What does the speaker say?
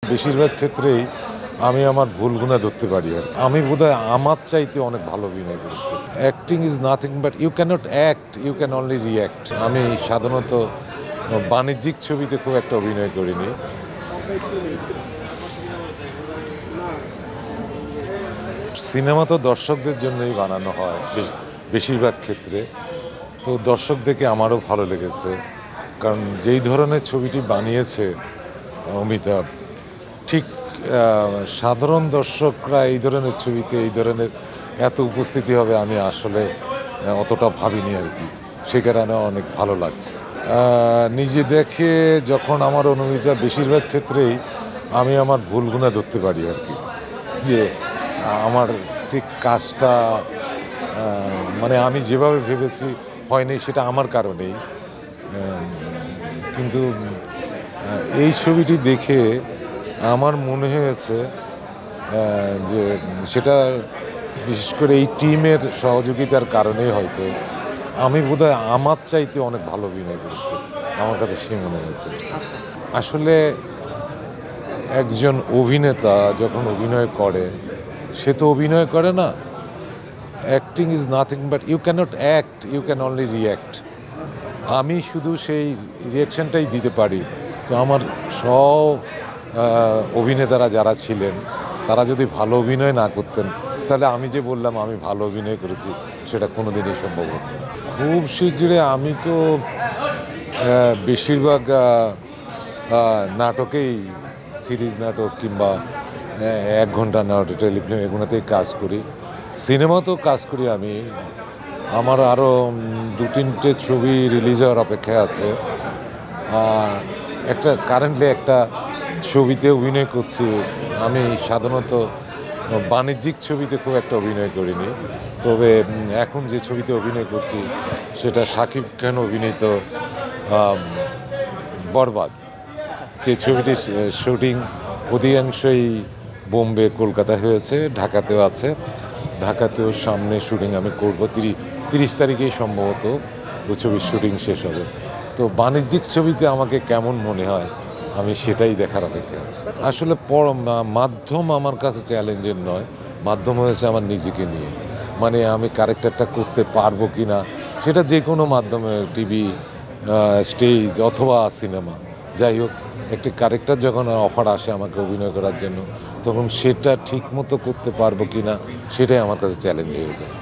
বেশিরভাগ ক্ষেত্রেই আমি আমার ভুলগুলো ধরতে পারি আর আমি বোধহয় আমার চাইতে অনেক ভালো অভিনয় করেছি। Acting is nothing but you cannot act, you can only react. আমি সাধারণত বাণিজ্যিক ছবিতে খুব একটা অভিনয় করিনি। সিনেমা তো দর্শকদের জন্যই বানানো হয় বেশিরভাগ ক্ষেত্রে। তো দর্শক দেখে আমারও ভালো লেগেছে, কারণ যেই ধরনের ছবিটি বানিয়েছে অমিতাভ, ঠিক সাধারণ দর্শকরা এই ধরনের ছবিতে এই ধরনের এত উপস্থিতি হবে আমি আসলে অতটা ভাবিনি আর কি। সে কারণে অনেক ভালো লাগছে। নিজে দেখে যখন আমার অনুভূতি, বেশিরভাগ ক্ষেত্রেই আমি আমার ভুলগুলো ধরতে পারি আর কি, যে আমার ঠিক কাজটা মানে আমি যেভাবে ভেবেছি হয়নি, সেটা আমার কারণেই। কিন্তু এই ছবিটি দেখে আমার মনে হয়েছে যে সেটা বিশেষ করে এই টিমের সহযোগিতার কারণেই হয়তো আমি বোধহয় আমার চাইতে অনেক ভালো অভিনয় করেছি, আমার কাছে সে মনে হয়েছে। আসলে একজন অভিনেতা যখন অভিনয় করে, সে তো অভিনয় করে না। Acting is nothing but you cannot act, you can only react. আমি শুধু সেই রিয়াকশানটাই দিতে পারি। তো আমার সব অভিনেতারা যারা ছিলেন, তারা যদি ভালো অভিনয় না করতেন, তাহলে আমি যে বললাম আমি ভালো অভিনয় করেছি, সেটা কোনো দিনই সম্ভব হতো না। খুব শীঘ্রই আমি তো বেশিরভাগ নাটকেই, সিরিজ নাটক কিংবা 1 ঘন্টা নাটক, টেলিফিল্ম, এগুলোতেই কাজ করি। সিনেমাতেও কাজ করি আমি। আমার আরও 2-3টে ছবি রিলিজ হওয়ার অপেক্ষায় আছে। কারেন্টলি একটা ছবিতে অভিনয় করছি। আমি সাধারণত বাণিজ্যিক ছবিতে খুব একটা অভিনয় করিনি, তবে এখন যে ছবিতে অভিনয় করছি সেটা শাকিব খান অভিনীত বরবাদ। যে ছবিটির শুটিং অধিকাংশই বোম্বে, কলকাতায় হয়েছে, ঢাকাতেও আছে। ঢাকাতেও সামনে শুটিং আমি করব, 30 তারিখেই সম্ভবত ওই ছবির শুটিং শেষ হবে। তো বাণিজ্যিক ছবিতে আমাকে কেমন মনে হয়, আমি সেটাই দেখার অপেক্ষা আছে। আসলে মাধ্যম আমার কাছে চ্যালেঞ্জের নয়, মাধ্যম হয়েছে আমার নিজেকে নিয়ে। মানে আমি ক্যারেক্টারটা করতে পারবো কি না, সেটা যে কোনো মাধ্যমে, টিভি, স্টেজ অথবা সিনেমা, যাই হোক, একটি ক্যারেক্টার যখন অফার আসে আমাকে অভিনয় করার জন্য, তখন সেটা ঠিক মতো করতে পারবো কি না, সেটাই আমার কাছে চ্যালেঞ্জ হয়ে যায়।